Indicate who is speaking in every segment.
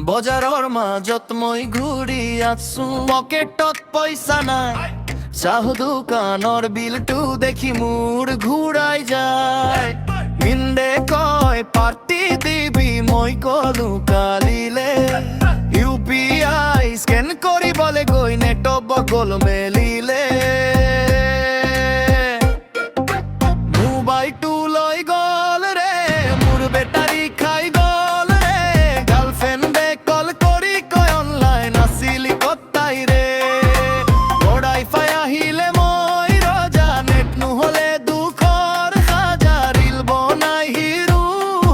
Speaker 1: বজাৰৰ মাজত মই ঘূৰি আছো, পকেটত পইচা নাই, চাহ দোকানৰ বিলটো দেখি মোৰ ঘূৰাই যায়। মিন্দে কয় পাৰ্টি দিবি, মই কলো কালিলে। UPI স্কেন কৰিবলৈ গৈ নেটৱৰ্ক বগল মেলিলে। মোবাইলটো লৈ গ'ল ৰে, মোৰ বেটাৰী খাই গ'ল ৰে। গাৰ্লফ্ৰেণ্ডে কল কৰি কয় অনলাইন আছিলি ক'ত তাই ৰে। ঘৰাই ফাই আহিলে মই ৰজা, নেট নহ'লে দুখৰ সাজা। ৰিল বনাই হিৰো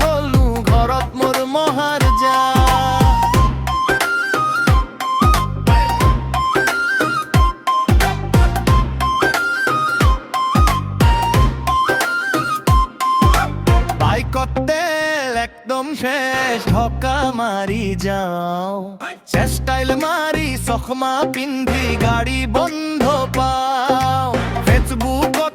Speaker 1: হ'লো, ঘৰত মোৰ মহাৰজা। বাইকত তেল একদম শেষ, ঢকা মাৰি যাওঁ। ষ্টাইল মাৰি চশমা পিন্ধি গাড়ী বন্ধ পাওঁ। ফেচবুকত